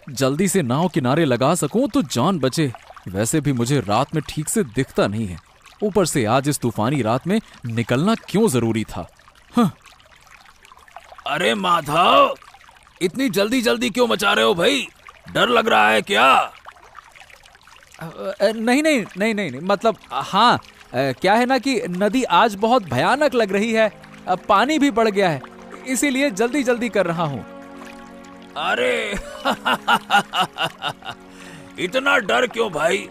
जल्दी से नाव किनारे लगा सकूं तो जान बचे। वैसे भी मुझे रात में ठीक से दिखता नहीं है, ऊपर से आज इस तूफानी रात में निकलना क्यों जरूरी था। हाँ। अरे माधव, इतनी जल्दी जल्दी क्यों मचा रहे हो भाई? डर लग रहा है क्या? नहीं नहीं नहीं नहीं नहीं, मतलब हाँ, क्या है ना कि नदी आज बहुत भयानक लग रही है, पानी भी बढ़ गया है, इसीलिए जल्दी जल्दी कर रहा हूँ। अरे इतना डर क्यों भाई?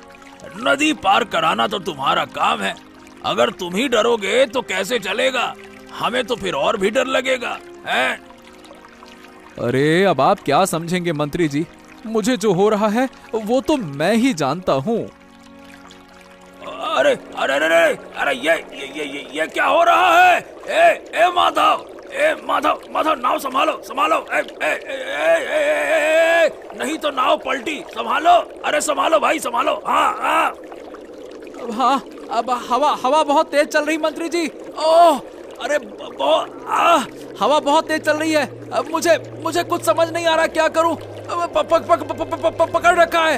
नदी पार कराना तो तुम्हारा काम है। अगर तुम ही डरोगे तो कैसे चलेगा? हमें तो फिर और भी डर लगेगा है? अरे अब आप क्या समझेंगे मंत्री जी, मुझे जो हो रहा है वो तो मैं ही जानता हूँ। अरे अरे अरे अरे ये क्या हो रहा है? ए माधव, माधव नाव संभालो संभालो। नहीं तो नाव पलटी, संभालो। अरे संभालो भाई संभालो। हाँ, अब हवा बहुत तेज चल रही मंत्री जी। ओह, अरे हवा बहुत तेज चल रही है। अब मुझे कुछ समझ नहीं आ रहा क्या करूं। पकड़ रखा है।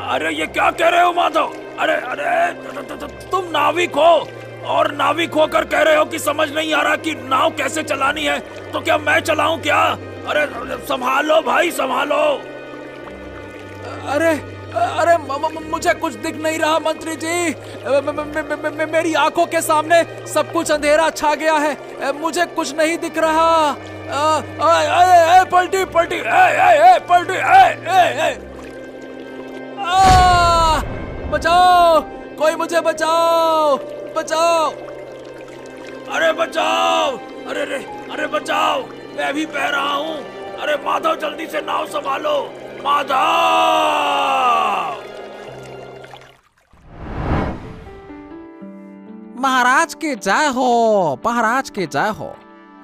अरे ये क्या कह रहे हो माधव? अरे तुम नाविक हो और नाविक होकर कह रहे हो कि समझ नहीं आ रहा कि नाव कैसे चलानी है। तो क्या मैं चलाऊं क्या? अरे संभालो भाई संभालो। अरे मुझे कुछ दिख नहीं रहा मंत्री जी। मेरी आंखों के सामने सब कुछ अंधेरा छा गया है, मुझे कुछ नहीं दिख रहा। पलटी पलटी पलटी। बचाओ, कोई मुझे बचाओ बचाओ। अरे बचाओ, अरे बचाओ, मैं भी बह रहा हूँ। अरे माधव जल्दी से नाव संभालो, माधव। महाराज की जय हो, महाराज की जय हो।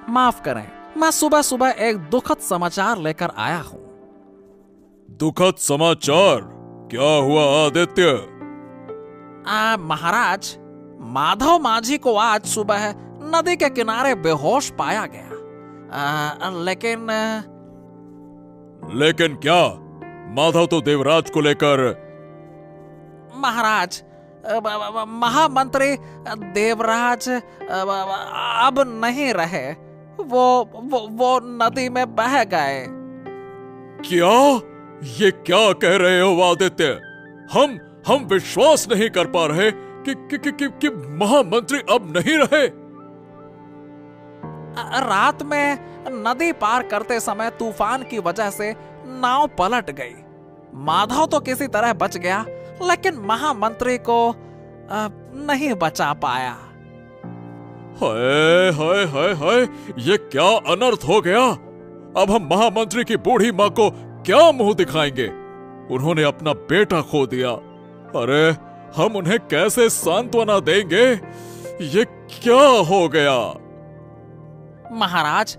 माफ करें, मैं सुबह सुबह एक दुखद समाचार लेकर आया हूँ। दुखद समाचार? क्या हुआ आदित्य? महाराज, माधव माझी को आज सुबह नदी के किनारे बेहोश पाया गया। लेकिन क्या? माधव तो देवराज को लेकर। महाराज, महामंत्री देवराज अब नहीं रहे, वो नदी में बह गए। क्या? ये क्या कह रहे हो आदित्य? हम विश्वास नहीं कर पा रहे कि महामंत्री अब नहीं रहे। रात में नदी पार करते समय तूफान की वजह से नाव पलट गई। माधव तो किसी तरह बच गया, लेकिन महामंत्री को नहीं बचा पाया। हाय हाय हाय हाय, ये क्या अनर्थ हो गया? अब हम महामंत्री की बूढ़ी माँ को क्या मुंह दिखाएंगे? उन्होंने अपना बेटा खो दिया। अरे हम उन्हें कैसे सांत्वना देंगे? ये क्या हो गया? महाराज,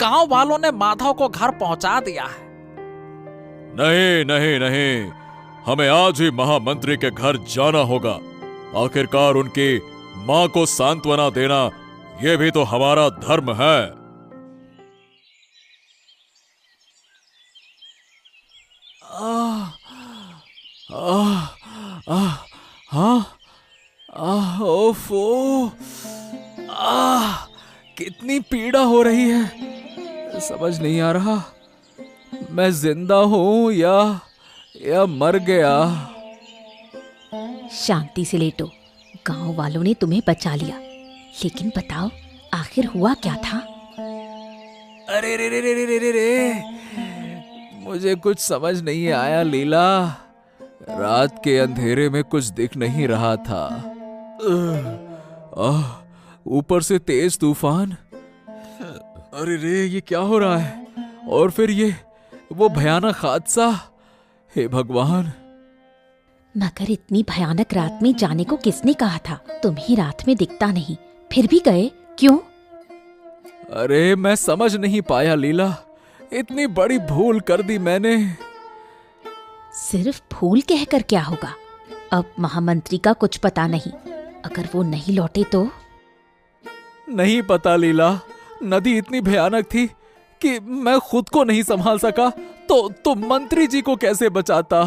गांव वालों ने माधव को घर पहुंचा दिया है। नहीं नहीं नहीं, हमें आज ही महामंत्री के घर जाना होगा। आखिरकार उनकी मां को सांत्वना देना, यह भी तो हमारा धर्म है। कितनी पीड़ा हो रही है, समझ नहीं आ रहा मैं जिंदा हूं या मर गया। शांति से लेटो, गांव वालों ने तुम्हें बचा लिया, लेकिन बताओ आखिर हुआ क्या था? अरे रे रे रे रे रे रे, मुझे कुछ समझ नहीं आया लीला। रात के अंधेरे में कुछ दिख नहीं रहा था। ऊपर से तेज तूफान। अरे रे, ये क्या हो रहा है? और फिर ये वो भयानक हादसा। हे भगवान। मगर इतनी भयानक रात में जाने को किसने कहा था? तुम ही रात में दिखता नहीं, फिर भी गए क्यों? अरे मैं समझ नहीं पाया लीला, इतनी बड़ी भूल कर दी मैंने। सिर्फ भूल कहकर क्या होगा? अब महामंत्री का कुछ पता नहीं, अगर वो नहीं लौटे तो? नहीं पता लीला, नदी इतनी भयानक थी कि मैं खुद को नहीं संभाल सका, तो तुम मंत्री जी को कैसे बचाता?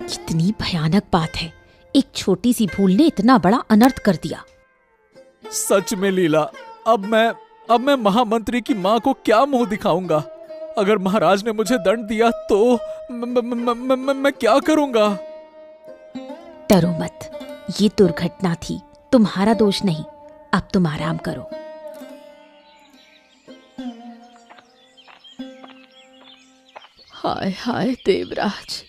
कितनी भयानक बात है, एक छोटी सी भूल ने इतना बड़ा अनर्थ कर दिया। सच में लीला, अब मैं महामंत्री की माँ को क्या मुंह दिखाऊंगा? अगर महाराज ने मुझे दंड दिया तो मैं क्या करूंगा? डरो मत, ये दुर्घटना थी, तुम्हारा दोष नहीं। अब तुम आराम करो। हाय हाय देवराज,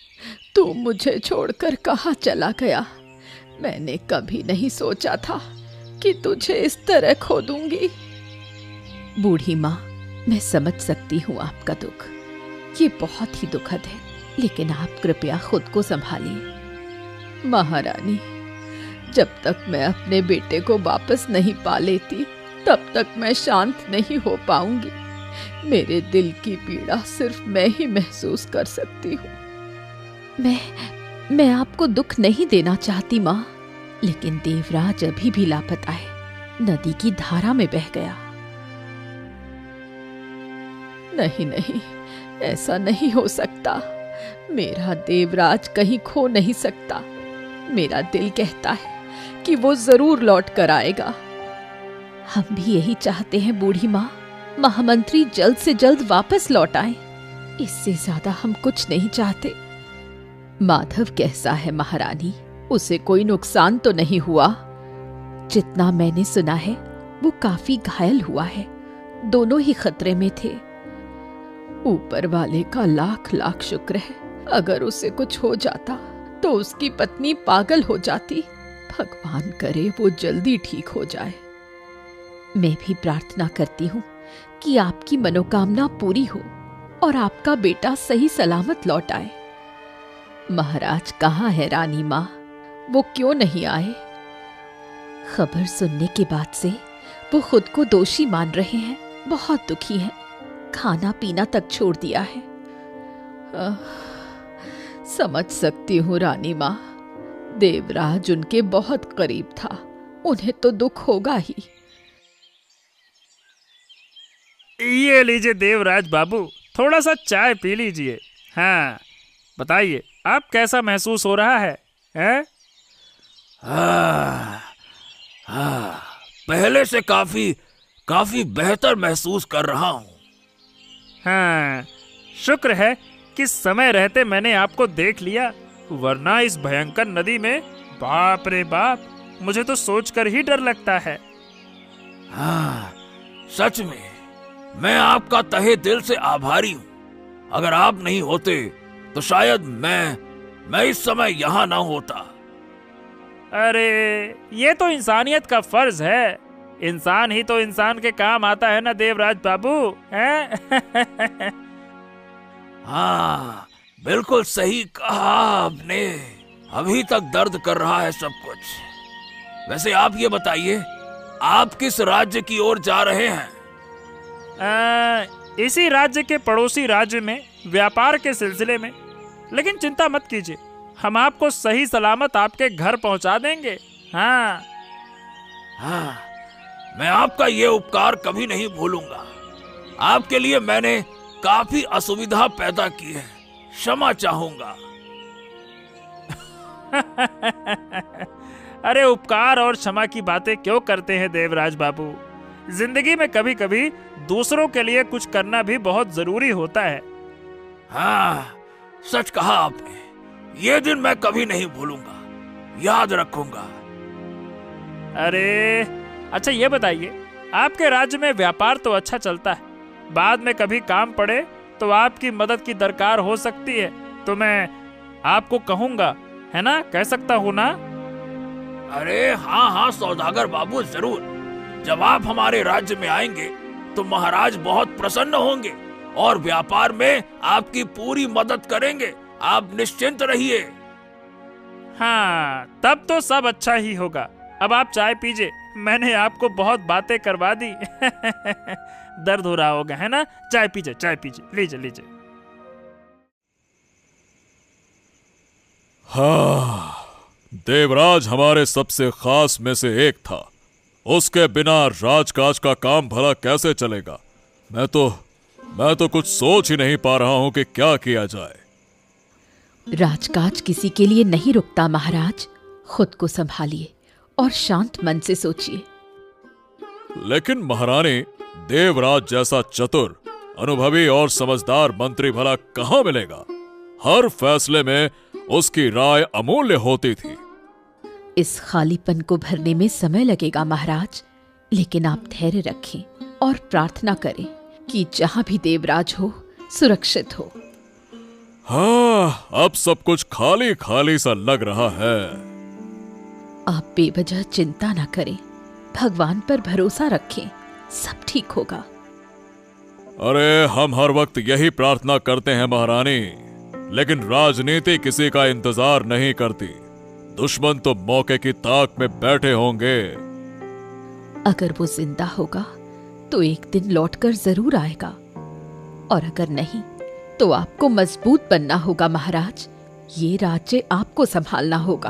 तू मुझे छोड़कर कहाँ चला गया? मैंने कभी नहीं सोचा था कि तुझे इस तरह खो दूंगी। बूढ़ी माँ, मैं समझ सकती हूँ आपका दुख, ये बहुत ही दुखद है, लेकिन आप कृपया खुद को संभालिए। महारानी, जब तक मैं अपने बेटे को वापस नहीं पा लेती तब तक मैं शांत नहीं हो पाऊंगी। मेरे दिल की पीड़ा सिर्फ मैं ही महसूस कर सकती हूँ। मैं आपको दुख नहीं देना चाहती माँ, लेकिन देवराज अभी भी लापता है, नदी की धारा में बह गया। नहीं नहीं, ऐसा नहीं हो सकता। मेरा देवराज कहीं खो नहीं सकता। मेरा दिल कहता है कि वो जरूर लौट कर आएगा। हम भी यही चाहते हैं बूढ़ी माँ, महामंत्री जल्द से जल्द वापस लौट आए। इससे ज्यादा हम कुछ नहीं चाहते। माधव कैसा है महारानी? उसे कोई नुकसान तो नहीं हुआ? जितना मैंने सुना है वो काफी घायल हुआ है, दोनों ही खतरे में थे। ऊपर वाले का लाख लाख शुक्र है। अगर उसे कुछ हो जाता तो उसकी पत्नी पागल हो जाती। भगवान करे वो जल्दी ठीक हो जाए। मैं भी प्रार्थना करती हूँ कि आपकी मनोकामना पूरी हो और आपका बेटा सही सलामत लौट आए। महाराज कहाँ है रानी माँ? वो क्यों नहीं आए? खबर सुनने के बाद से वो खुद को दोषी मान रहे हैं, बहुत दुखी हैं, खाना पीना तक छोड़ दिया है। समझ सकती हूँ रानी माँ। देवराज उनके बहुत करीब था, उन्हें तो दुख होगा ही। ये लीजिए देवराज बाबू, थोड़ा सा चाय पी लीजिए। हाँ बताइए, आप कैसा महसूस हो रहा है, हैं? पहले से काफी बेहतर महसूस कर रहा हूँ। हाँ, शुक्र है कि समय रहते मैंने आपको देख लिया, वरना इस भयंकर नदी में बाप रे बाप, मुझे तो सोचकर ही डर लगता है। हाँ, सच में मैं आपका तहे दिल से आभारी हूँ। अगर आप नहीं होते तो शायद मैं इस समय यहाँ ना होता। अरे ये तो इंसानियत का फर्ज है। इंसान ही तो इंसान के काम आता है ना देवराज बाबू, हैं? हाँ, बिल्कुल सही कहा आपने। अभी तक दर्द कर रहा है सब कुछ। वैसे आप ये बताइए, आप किस राज्य की ओर जा रहे हैं? इसी राज्य के पड़ोसी राज्य में व्यापार के सिलसिले में। लेकिन चिंता मत कीजिए, हम आपको सही सलामत आपके घर पहुंचा देंगे। हाँ, मैं आपका ये उपकार कभी नहीं भूलूंगा। आपके लिए मैंने काफी असुविधा पैदा की है, क्षमा चाहूंगा। अरे उपकार और क्षमा की बातें क्यों करते हैं देवराज बाबू? जिंदगी में कभी कभी दूसरों के लिए कुछ करना भी बहुत जरूरी होता है। हाँ, सच कहा आपने। ये दिन मैं कभी नहीं भूलूंगा, याद रखूंगा। अरे अच्छा ये बताइए, आपके राज्य में व्यापार तो अच्छा चलता है, बाद में कभी काम पड़े तो आपकी मदद की दरकार हो सकती है, तो मैं आपको कहूंगा, है ना? कह सकता हूँ ना? अरे हाँ सौदागर बाबू, जरूर। जब आप हमारे राज्य में आएंगे तो महाराज बहुत प्रसन्न होंगे और व्यापार में आपकी पूरी मदद करेंगे। आप निश्चिंत रहिए। हाँ, तब तो सब अच्छा ही होगा। अब आप चाय पीजिए, मैंने आपको बहुत बातें करवा दी। दर्द हो रहा होगा, है ना? चाय पीजिए, लीजिए। हाँ, देवराज हमारे सबसे खास में से एक था। उसके बिना राजकाज का काम भला कैसे चलेगा? मैं मैं तो कुछ सोच ही नहीं पा रहा हूं कि क्या किया जाए। राजकाज किसी के लिए नहीं रुकता महाराज। खुद को संभालिए और शांत मन से सोचिए। लेकिन महारानी, देवराज जैसा चतुर, अनुभवी और समझदार मंत्री भला कहां मिलेगा? हर फैसले में उसकी राय अमूल्य होती थी। इस खालीपन को भरने में समय लगेगा महाराज, लेकिन आप धैर्य रखें और प्रार्थना करें कि जहां भी देवराज हो सुरक्षित हो। हाँ, अब सब कुछ खाली खाली सा लग रहा है। आप बेवजह चिंता न करें, भगवान पर भरोसा रखें, सब ठीक होगा। अरे हम हर वक्त यही प्रार्थना करते हैं महारानी, लेकिन राजनीति किसी का इंतजार नहीं करती। दुश्मन तो मौके की ताक में बैठे होंगे। अगर वो जिंदा होगा तो एक दिन लौटकर जरूर आएगा, और अगर नहीं तो आपको मजबूत बनना होगा महाराज। ये राज्य आपको संभालना होगा।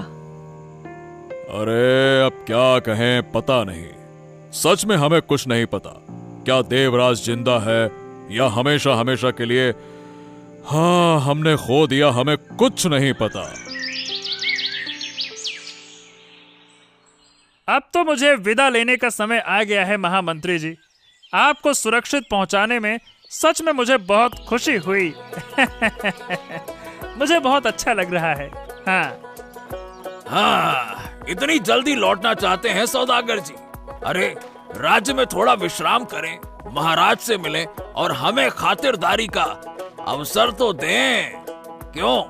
अरे अब क्या कहें पता नहीं। सच में हमें कुछ नहीं पता। क्या देवराज जिंदा है या हमेशा हमेशा के लिए? हाँ, हमने खो दिया, हमें कुछ नहीं पता। अब तो मुझे विदा लेने का समय आ गया है महामंत्री जी। आपको सुरक्षित पहुंचाने में सच में मुझे बहुत खुशी हुई। मुझे बहुत अच्छा लग रहा है। हाँ, इतनी जल्दी लौटना चाहते हैं सौदागर जी? अरे राज्य में थोड़ा विश्राम करें, महाराज से मिलें और हमें खातिरदारी का अवसर तो दें। क्यों?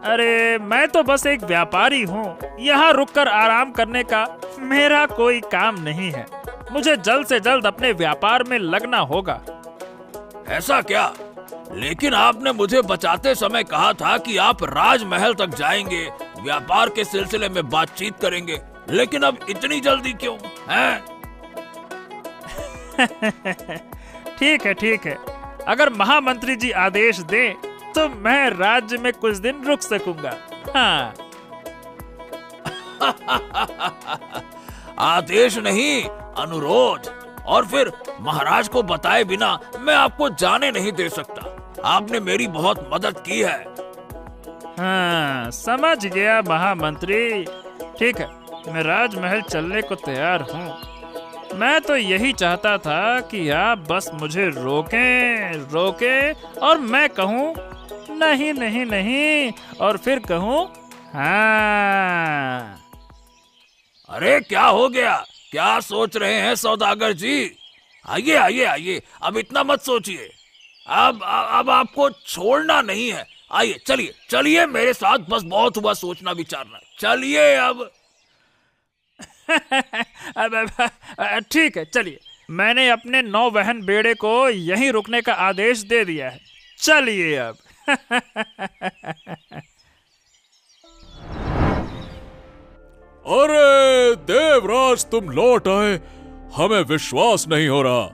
अरे मैं तो बस एक व्यापारी हूँ, यहाँ रुककर आराम करने का मेरा कोई काम नहीं है। मुझे जल्द से जल्द अपने व्यापार में लगना होगा। ऐसा क्या? लेकिन आपने मुझे बचाते समय कहा था कि आप राजमहल तक जाएंगे, व्यापार के सिलसिले में बातचीत करेंगे, लेकिन अब इतनी जल्दी क्यों हैं? ठीक है। अगर महामंत्री जी आदेश दें तो मैं राज्य में कुछ दिन रुक सकूंगा। हाँ। आदेश नहीं, अनुरोध। और फिर महाराज को बताए बिना मैं आपको जाने नहीं दे सकता। आपने मेरी बहुत मदद की है। हाँ, समझ गया महामंत्री। ठीक है, मैं राजमहल चलने को तैयार हूँ। मैं तो यही चाहता था कि आप बस मुझे रोकें और मैं कहूँ नहीं और फिर कहूँ हाँ। अरे क्या हो गया? क्या सोच रहे हैं सौदागर जी? आइए, अब इतना मत सोचिए। अब आपको छोड़ना नहीं है। आइए, चलिए मेरे साथ। बस बहुत हुआ सोचना विचारना। चलिए अब। ठीक है, चलिए। मैंने अपने नौवहन बेड़े को यहीं रुकने का आदेश दे दिया है। चलिए अब। अरे देवराज, तुम लौट आए। हमें विश्वास नहीं हो रहा।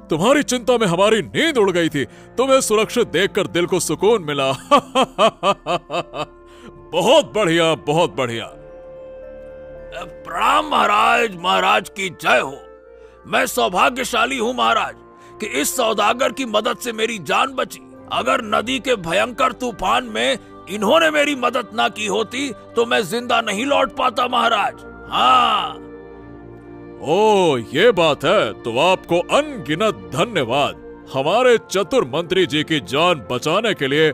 तुम्हारी चिंता में हमारी नींद उड़ गई थी। तुम्हें सुरक्षित देखकर दिल को सुकून मिला। बहुत बढ़िया। प्रणाम महाराज। महाराज की जय हो। मैं सौभाग्यशाली हूँ महाराज कि इस सौदागर की मदद से मेरी जान बची। अगर नदी के भयंकर तूफान में इन्होंने मेरी मदद ना की होती तो मैं जिंदा नहीं लौट पाता महाराज। हाँ। ओ, ये बात है तो आपको अनगिनत धन्यवाद। हमारे चतुर मंत्री जी की जान बचाने के लिए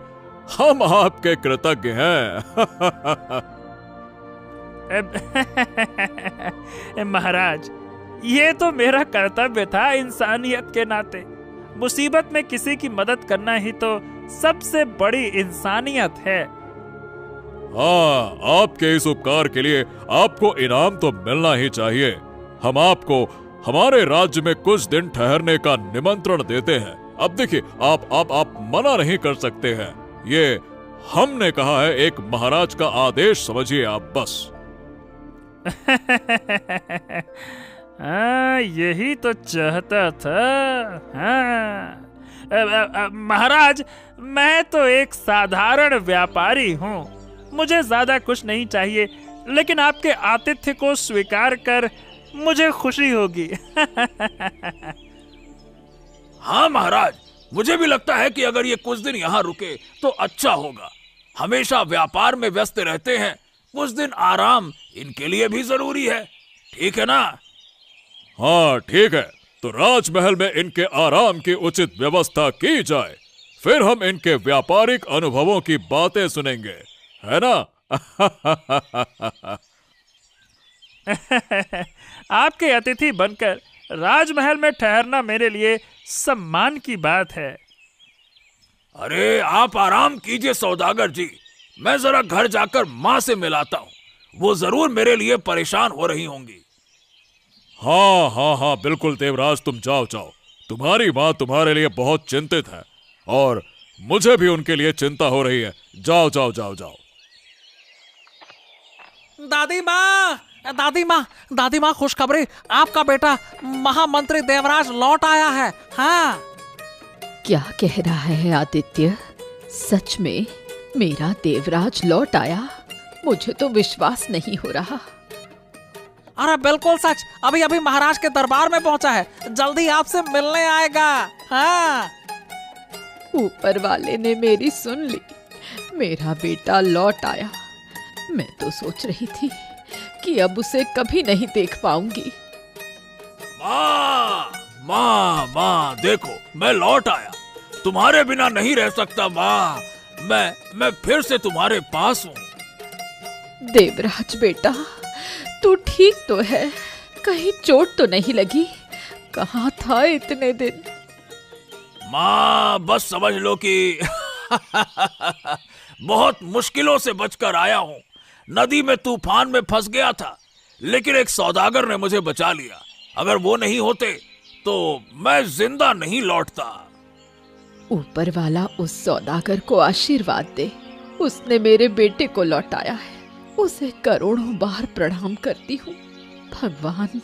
हम आपके कृतज्ञ हैं। महाराज, ये तो मेरा कर्तव्य था इंसानियत के नाते। मुसीबत में किसी की मदद करना ही तो सबसे बड़ी इंसानियत है। हाँ, आपके इस उपकार के लिए आपको इनाम तो मिलना ही चाहिए। हम आपको हमारे राज्य में कुछ दिन ठहरने का निमंत्रण देते हैं। अब देखिए, आप मना नहीं कर सकते हैं। ये हमने कहा है, एक महाराज का आदेश समझिए आप बस। हाँ, यही तो चाहता था। हाँ। महाराज, मैं तो एक साधारण व्यापारी हूँ। मुझे ज्यादा कुछ नहीं चाहिए, लेकिन आपके आतिथ्य को स्वीकार कर मुझे खुशी होगी। हाँ महाराज, मुझे भी लगता है कि अगर ये कुछ दिन यहाँ रुके तो अच्छा होगा। हमेशा व्यापार में व्यस्त रहते हैं, कुछ दिन आराम इनके लिए भी जरूरी है। ठीक है ना? हाँ ठीक है, तो राजमहल में इनके आराम की उचित व्यवस्था की जाए, फिर हम इनके व्यापारिक अनुभवों की बातें सुनेंगे, है ना? आपके अतिथि बनकर राजमहल में ठहरना मेरे लिए सम्मान की बात है। अरे आप आराम कीजिए सौदागर जी, मैं जरा घर जाकर माँ से मिलाता हूँ, वो जरूर मेरे लिए परेशान हो रही होंगी। हाँ हाँ हाँ बिल्कुल देवराज, तुम जाओ जाओ, तुम्हारी माँ तुम्हारे लिए बहुत चिंतित है और मुझे भी उनके लिए चिंता हो रही है। जाओ जाओ जाओ जाओ। दादी माँ, दादी माँ, दादी माँ, खुशखबरी, आपका बेटा महामंत्री देवराज लौट आया है। हाँ। क्या कह रहा है आदित्य? सच में मेरा देवराज लौट आया? मुझे तो विश्वास नहीं हो रहा। अरे बिल्कुल सच, अभी अभी महाराज के दरबार में पहुंचा है, जल्दी आपसे मिलने आएगा। हाँ। ऊपर वाले ने मेरी सुन ली, मेरा बेटा लौट आया। मैं तो सोच रही थी कि अब उसे कभी नहीं देख पाऊंगी। माँ माँ माँ, देखो मैं लौट आया, तुम्हारे बिना नहीं रह सकता माँ, मैं फिर से तुम्हारे पास हूँ। देवराज बेटा, तू ठीक तो है? कहीं चोट तो नहीं लगी? कहाँ था इतने दिन? माँ बस समझ लो कि बहुत मुश्किलों से बचकर आया हूँ। नदी में तूफान में फंस गया था, लेकिन एक सौदागर ने मुझे बचा लिया। अगर वो नहीं होते तो मैं जिंदा नहीं लौटता। ऊपर वाला उस सौदागर को आशीर्वाद दे, उसने मेरे बेटे को लौटाया है। उसे करोड़ों बार प्रणाम करती हूँ। भगवान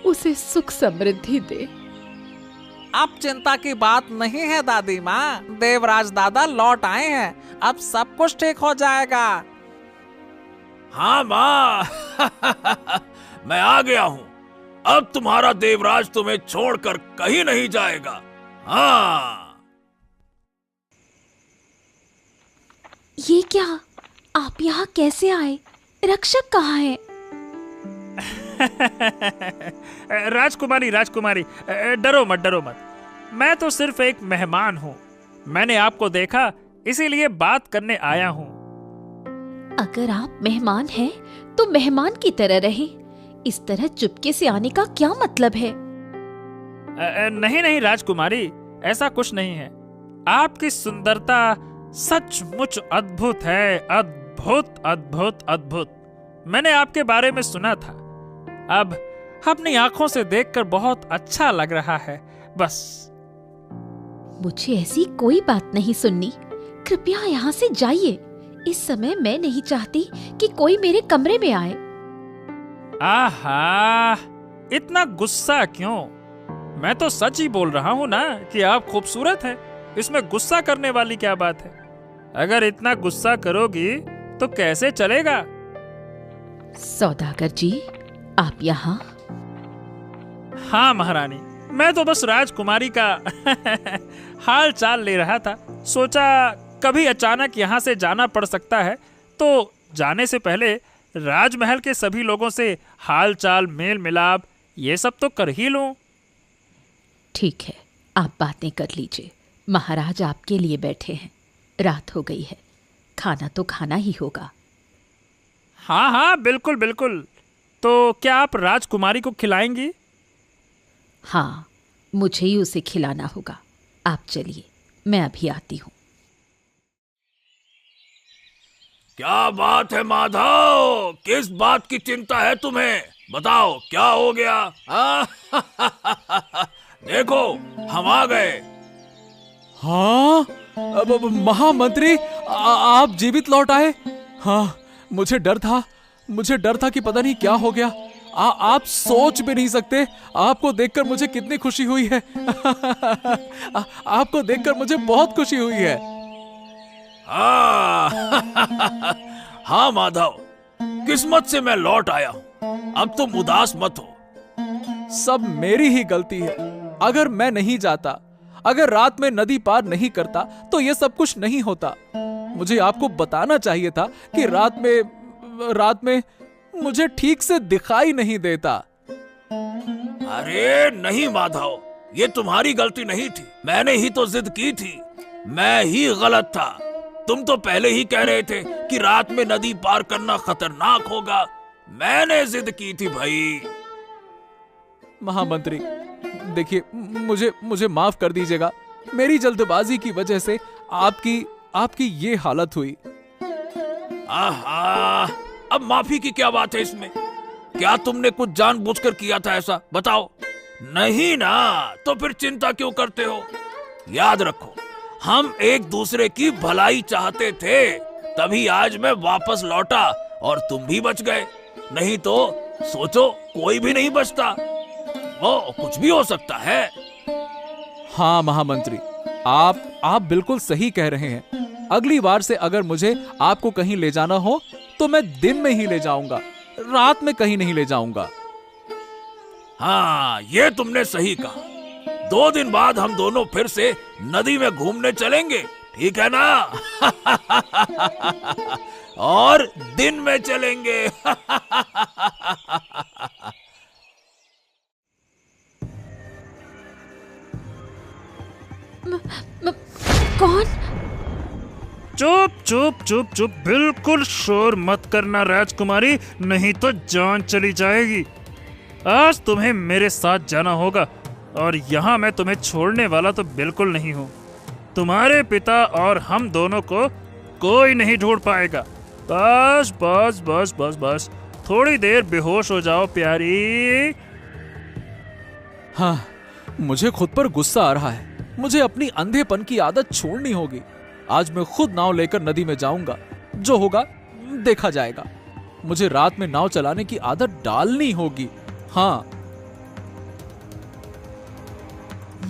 उसे सुख समृद्धि दे। अब चिंता की बात नहीं है दादी माँ, देवराज दादा लौट आए हैं, अब सब कुछ ठीक हो जाएगा। हाँ माँ मैं आ गया हूँ, अब तुम्हारा देवराज तुम्हें छोड़कर कहीं नहीं जाएगा। हाँ। ये क्या, आप यहाँ कैसे आए? रक्षक कहाँ है? राजकुमारी, राजकुमारी, डरो मत, डरो मत। मैं तो सिर्फ एक मेहमान हूँ। मैंने आपको देखा, इसीलिए बात करने आया हूँ। अगर आप मेहमान हैं, तो मेहमान की तरह रहें। इस तरह चुपके से आने का क्या मतलब है? नहीं नहीं राजकुमारी, ऐसा कुछ नहीं है। आपकी सुंदरता सचमुच अद्भुत है, अद्भुत अद्भुत अद्भुत। मैंने आपके बारे में सुना था, अब अपनी आंखों से देखकर बहुत अच्छा लग रहा है। बस मुझे ऐसी कोई बात नहीं सुननी। कृपया यहाँ से जाइए। इस समय मैं नहीं चाहती कि कोई मेरे कमरे में आए। आहा, इतना गुस्सा क्यों? मैं तो सच ही बोल रहा हूँ ना कि आप खूबसूरत हैं। इसमें गुस्सा करने वाली क्या बात है? अगर इतना गुस्सा करोगी तो कैसे चलेगा? सौदागर जी, आप यहाँ? हाँ महारानी, मैं तो बस राजकुमारी का हाल चाल ले रहा था। सोचा कभी अचानक यहाँ से जाना पड़ सकता है, तो जाने से पहले राजमहल के सभी लोगों से हाल चाल, मेल मिलाप ये सब तो कर ही लूं। ठीक है, आप बातें कर लीजिए। महाराज आपके लिए बैठे हैं। रात हो गई है, खाना तो खाना ही होगा। हाँ हाँ बिल्कुल बिल्कुल। तो क्या आप राजकुमारी को खिलाएंगी? हाँ, मुझे ही उसे खिलाना होगा। आप चलिए, मैं अभी आती हूँ। क्या बात है माधव, किस बात की चिंता है तुम्हें? बताओ क्या हो गया? देखो हम आ गए। हाँ, अब महामंत्री, आप जीवित लौट आए। हाँ, मुझे डर था कि पता नहीं क्या हो गया। आप सोच भी नहीं सकते, आपको देखकर मुझे कितनी खुशी हुई है। आपको देखकर मुझे बहुत खुशी हुई है। हाँ माधव, किस्मत से मैं लौट आया हूँ, अब तुम उदास मत हो। सब मेरी ही गलती है। अगर मैं नहीं जाता, अगर रात में नदी पार नहीं करता तो ये सब कुछ नहीं होता। मुझे आपको बताना चाहिए था कि रात में मुझे ठीक से दिखाई नहीं देता। अरे नहीं माधव, ये तुम्हारी गलती नहीं थी, मैंने ही तो जिद की थी, मैं ही गलत था। तुम तो पहले ही कह रहे थे कि रात में नदी पार करना खतरनाक होगा, मैंने जिद की थी भाई। महामंत्री देखिए, मुझे माफ कर दीजिएगा, मेरी जल्दबाजी की वजह से आपकी ये हालत हुई। आहा, अब माफी की क्या बात है इसमें? क्या तुमने कुछ जानबूझकर किया था ऐसा? बताओ। नहीं ना, तो फिर चिंता क्यों करते हो? याद रखो, हम एक दूसरे की भलाई चाहते थे, तभी आज मैं वापस लौटा और तुम भी बच गए। नहीं तो सोचो, कोई भी नहीं बचता, वो कुछ भी हो सकता है। हाँ महामंत्री, आप बिल्कुल सही कह रहे हैं। अगली बार से अगर मुझे आपको कहीं ले जाना हो तो मैं दिन में ही ले जाऊंगा, रात में कहीं नहीं ले जाऊंगा। हाँ, ये तुमने सही कहा। 2 दिन बाद हम दोनों फिर से नदी में घूमने चलेंगे, ठीक है ना? और दिन में चलेंगे। कौन? चुप चुप चुप चुप, बिल्कुल शोर मत करना राजकुमारी, नहीं तो जान चली जाएगी। आज तुम्हें मेरे साथ जाना होगा और यहाँ मैं तुम्हें छोड़ने वाला तो बिल्कुल नहीं हूँ। तुम्हारे पिता और हम दोनों को कोई नहीं ढूंढ पाएगा। बस बस बस बस बस, थोड़ी देर बेहोश हो जाओ प्यारी। हाँ, मुझे खुद पर गुस्सा आ रहा है। मुझे अपनी अंधेपन की आदत छोड़नी होगी। आज मैं खुद नाव लेकर नदी में जाऊंगा, जो होगा देखा जाएगा। मुझे रात में नाव चलाने की आदत डालनी होगी। हाँ,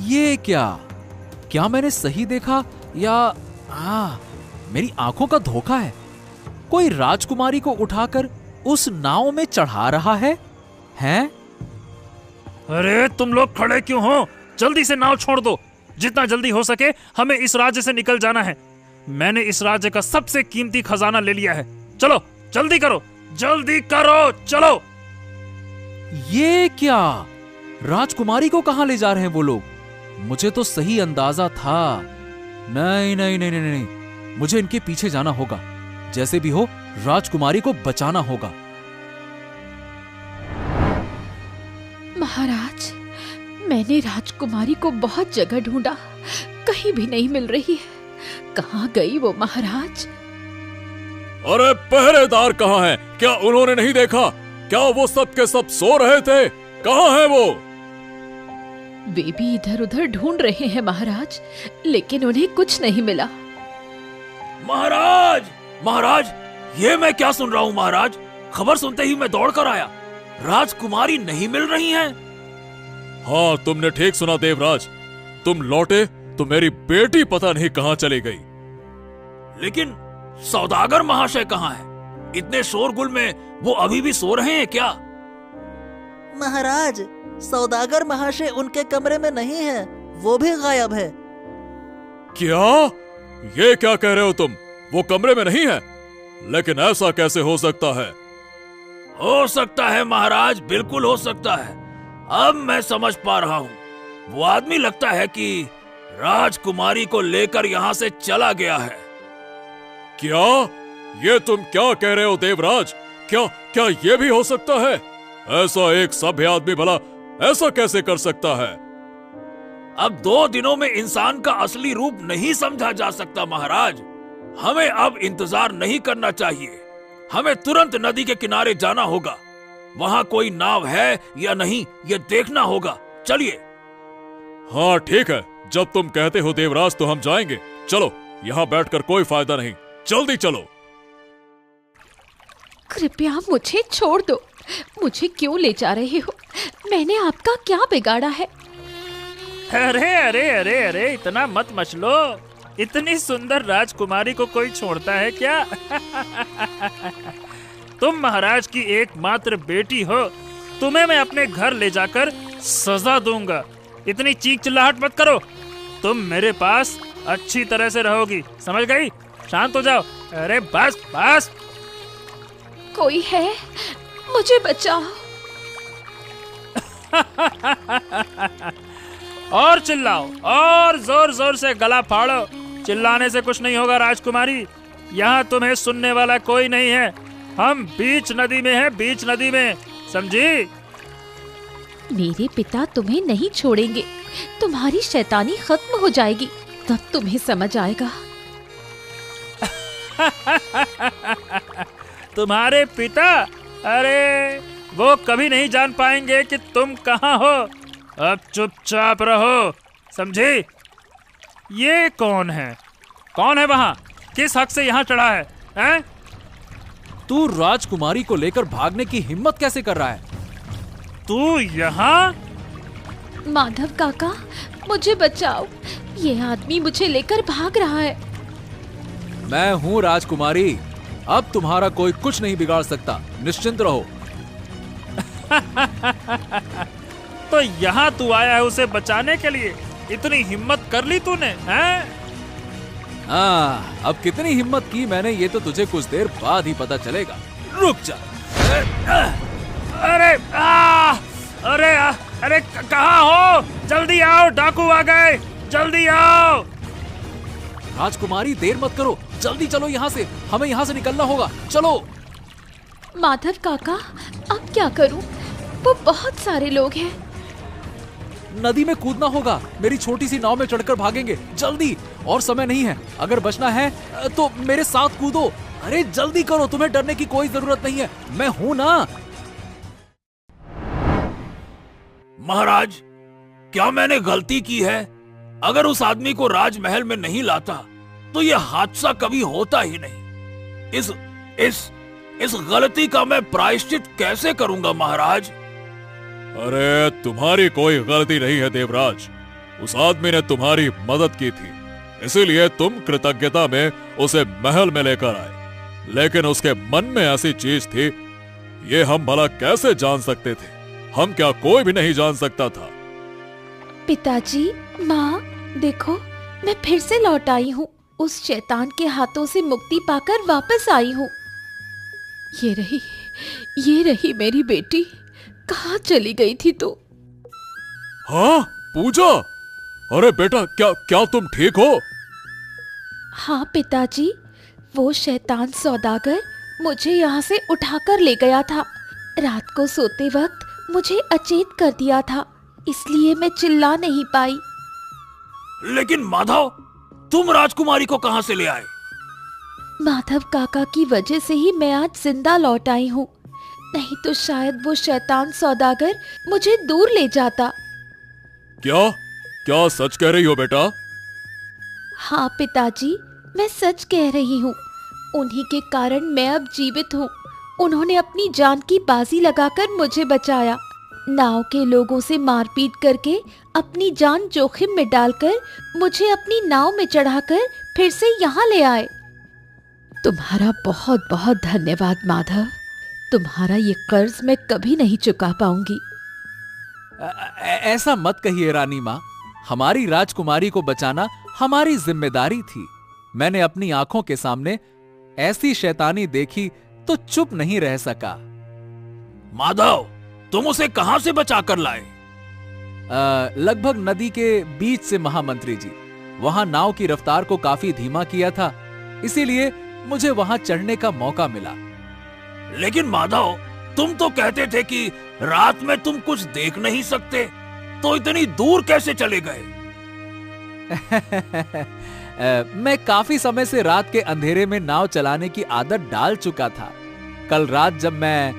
ये क्या मैंने सही देखा या मेरी आंखों का धोखा है? कोई राजकुमारी को उठाकर उस नाव में चढ़ा रहा है? हैं? अरे तुम लोग खड़े क्यों हो? जल्दी से नाव छोड़ दो। जितना जल्दी हो सके हमें इस राज्य से निकल जाना है। मैंने इस राज्य का सबसे कीमती खजाना ले लिया है। चलो जल्दी करो, जल्दी करो, चलो। ये क्या? राजकुमारी को कहां ले जा रहे हैं वो लोग? मुझे तो सही अंदाजा था। नहीं नहीं नहीं नहीं नहीं, मुझे इनके पीछे जाना होगा। जैसे भी हो राजकुमारी को बचाना होगा। महाराज, मैंने राजकुमारी को बहुत जगह ढूंढा, कहीं भी नहीं मिल रही है। कहाँ गई वो महाराज? अरे पहरेदार कहाँ हैं? क्या उन्होंने नहीं देखा? क्या वो सब के सब सो रहे थे? कहाँ हैं वो? वे भी इधर उधर ढूंढ रहे हैं महाराज, लेकिन उन्हें कुछ नहीं मिला। महाराज, महाराज, ये मैं क्या सुन रहा हूँ महाराज? खबर सुनते ही मैं दौड़ कर आया। राजकुमारी नहीं मिल रही हैं। हाँ, तुमने ठीक सुना देवराज। तुम लौटे तो मेरी बेटी पता नहीं कहाँ चली गई। लेकिन सौदागर महाशय कहाँ हैं? इतने शोरगुल में वो अभी भी सो रहे हैं क्या? महाराज, सौदागर महाशय उनके कमरे में नहीं है, वो भी गायब है। क्या? ये क्या कह रहे हो तुम? वो कमरे में नहीं है? लेकिन ऐसा कैसे हो सकता है? हो सकता है महाराज, बिल्कुल हो सकता है। अब मैं समझ पा रहा हूँ। वो आदमी लगता है कि राजकुमारी को लेकर यहाँ से चला गया है। क्या? ये तुम क्या कह रहे हो देवराज? क्या ये भी हो सकता है? ऐसा एक सभ्य आदमी भला ऐसा कैसे कर सकता है? अब 2 दिनों में इंसान का असली रूप नहीं समझा जा सकता महाराज। हमें अब इंतजार नहीं करना चाहिए। हमें तुरंत नदी के किनारे जाना होगा। वहाँ कोई नाव है या नहीं, ये देखना होगा। चलिए। हाँ ठीक है, जब तुम कहते हो देवराज तो हम जाएंगे। चलो, यहाँ बैठकर कोई फायदा नहीं, जल्दी चलो। कृपया मुझे छोड़ दो। मुझे क्यों ले जा रहे हो? मैंने आपका क्या बिगाड़ा है? अरे अरे अरे अरे, इतना मत मचलो। इतनी सुंदर राजकुमारी को कोई छोड़ता है क्या? तुम महाराज की एकमात्र बेटी हो। तुम्हें मैं अपने घर ले जाकर सजा दूंगा। इतनी चीख चिल्लाहट मत करो। तुम मेरे पास अच्छी तरह से रहोगी, समझ गई? शांत हो जाओ। अरे बस बस। कोई है, मुझे बचाओ। और चिल्लाओ, और जोर जोर से गला फाड़ो। चिल्लाने से कुछ नहीं होगा राजकुमारी, यहाँ तुम्हें सुनने वाला कोई नहीं है। हम बीच नदी में हैं, बीच नदी में, समझी? मेरे पिता तुम्हें नहीं छोड़ेंगे। तुम्हारी शैतानी खत्म हो जाएगी, तब तुम्हें समझ आएगा। तुम्हारे पिता? अरे वो कभी नहीं जान पाएंगे कि तुम कहाँ हो। अब चुपचाप रहो, समझे? ये कौन है? कौन है वहाँ? किस हक से यहाँ चढ़ा है, हैं? तू राजकुमारी को लेकर भागने की हिम्मत कैसे कर रहा है? तू यहाँ? माधव काका, मुझे बचाओ। ये आदमी मुझे लेकर भाग रहा है। मैं हूँ राजकुमारी, अब तुम्हारा कोई कुछ नहीं बिगाड़ सकता, निश्चिंत रहो। तो यहाँ तू आया है उसे बचाने के लिए? इतनी हिम्मत कर ली तूने, हैं? हाँ, अब कितनी हिम्मत की मैंने ये तो तुझे कुछ देर बाद ही पता चलेगा। रुक जा। अरे अरे कहाँ हो? जल्दी आओ, डाकू आ गए, जल्दी आओ। राजकुमारी देर मत करो, जल्दी चलो यहाँ से, हमें यहाँ से निकलना होगा, चलो। माधव काका, अब क्या करूं? वो बहुत सारे लोग हैं। नदी में कूदना होगा, मेरी छोटी सी नाव में चढ़कर भागेंगे, जल्दी, और समय नहीं है। अगर बचना है तो मेरे साथ कूदो। अरे जल्दी करो, तुम्हें डरने की कोई जरूरत नहीं है, मैं हूं ना। महाराज, क्या मैंने गलती की है? अगर उस आदमी को राजमहल में नहीं लाता तो यह हादसा कभी होता ही नहीं। इस गलती का मैं प्रायश्चित कैसे करूंगा महाराज? अरे तुम्हारी कोई गलती नहीं है देवराज, उस आदमी ने तुम्हारी मदद की थी, इसीलिए तुम कृतज्ञता में उसे महल में लेकर आए। लेकिन उसके मन में ऐसी चीज थी, ये हम भला कैसे जान सकते थे? हम क्या कोई भी नहीं जान सकता था। पिताजी, माँ, देखो, मैं फिर से लौट आई हूँ। उस शैतान के हाथों से मुक्ति पाकर वापस आई हूँ। ये रही मेरी बेटी। कहाँ चली गई थी तू? हाँ पूजा, अरे बेटा, क्या तुम ठीक हो? हाँ पिताजी, वो शैतान सौदागर मुझे यहाँ से उठाकर ले गया था। रात को सोते वक्त मुझे अचेत कर दिया था, इसलिए मैं चिल्ला नहीं पाई। लेकिन माधव, तुम राजकुमारी को कहाँ से ले आए? माधव काका की वजह से ही मैं आज जिंदा लौट आई हूँ, नहीं तो शायद वो शैतान सौदागर मुझे दूर ले जाता। क्या सच कह रही हो बेटा? हाँ पिताजी, मैं सच कह रही हूँ। उन्हीं के कारण मैं अब जीवित हूँ। उन्होंने अपनी जान की बाजी लगाकर मुझे बचाया। नाव के लोगों से मारपीट करके अपनी जान जोखिम में डालकर मुझे अपनी नाव में चढ़ाकर फिर से यहाँ ले आए। तुम्हारा बहुत बहुत धन्यवाद माधव। तुम्हारा ये कर्ज मैं कभी नहीं चुका पाऊंगी। ऐसा मत कहिए रानी माँ, हमारी राजकुमारी को बचाना हमारी जिम्मेदारी थी। मैंने अपनी आंखों के सामने ऐसी शैतानी देखी तो चुप नहीं रह सका। माधव, तुम उसे कहां से बचा कर लाए? लगभग नदी के बीच से महामंत्री जी। वहां नाव की रफ्तार को काफी धीमा किया था, इसीलिए मुझे वहां चढ़ने का मौका मिला। लेकिन माधव, तुम तो कहते थे कि रात में तुम कुछ देख नहीं सकते, तो इतनी दूर कैसे चले गए? मैं काफी समय से रात के अंधेरे में नाव चलाने की आदत डाल चुका था। कल रात जब मैं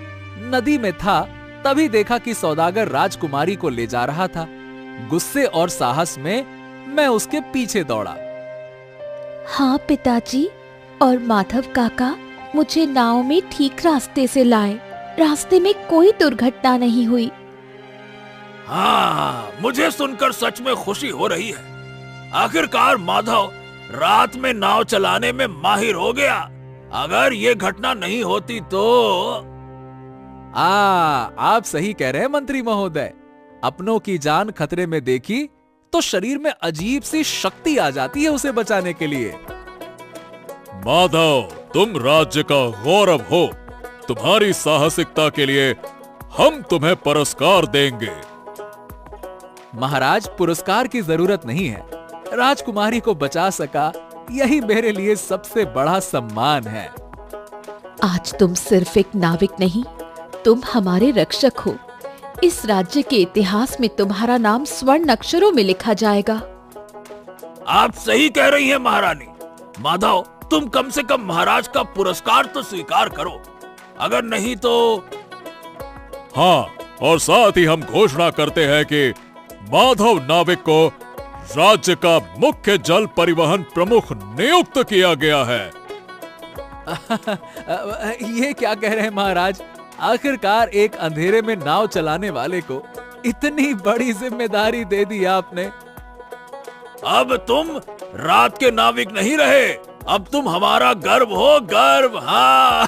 नदी में था, तभी देखा कि सौदागर राजकुमारी को ले जा रहा था। गुस्से और साहस में मैं उसके पीछे दौड़ा। हाँ पिताजी, और माधव काका मुझे नाव में ठीक रास्ते से लाए। रास्ते में कोई दुर्घटना नहीं हुई। हाँ, मुझे सुनकर सच में खुशी हो रही है। आखिरकार माधव रात में नाव चलाने में माहिर हो गया। अगर ये घटना नहीं होती तो... आप सही कह रहे हैं मंत्री महोदय। अपनों की जान खतरे में देखी तो शरीर में अजीब सी शक्ति आ जाती है उसे बचाने के लिए। माधव, तुम राज्य का गौरव हो। तुम्हारी साहसिकता के लिए हम तुम्हें पुरस्कार देंगे। महाराज, पुरस्कार की जरूरत नहीं है। राजकुमारी को बचा सका, यही मेरे लिए सबसे बड़ा सम्मान है। आज तुम सिर्फ एक नाविक नहीं, तुम हमारे रक्षक हो। इस राज्य के इतिहास में तुम्हारा नाम स्वर्ण अक्षरों में लिखा जाएगा। आप सही कह रही हैं महारानी। माधव, तुम कम से कम महाराज का पुरस्कार तो स्वीकार करो, अगर नहीं तो। हाँ, और साथ ही हम घोषणा करते हैं कि माधव नाविक को राज्य का मुख्य जल परिवहन प्रमुख नियुक्त किया गया है। ये क्या कह रहे हैं महाराज? आखिरकार एक अंधेरे में नाव चलाने वाले को इतनी बड़ी जिम्मेदारी दे दी आपने। अब तुम रात के नाविक नहीं रहे, अब तुम हमारा गर्व हो, गर्व। हाँ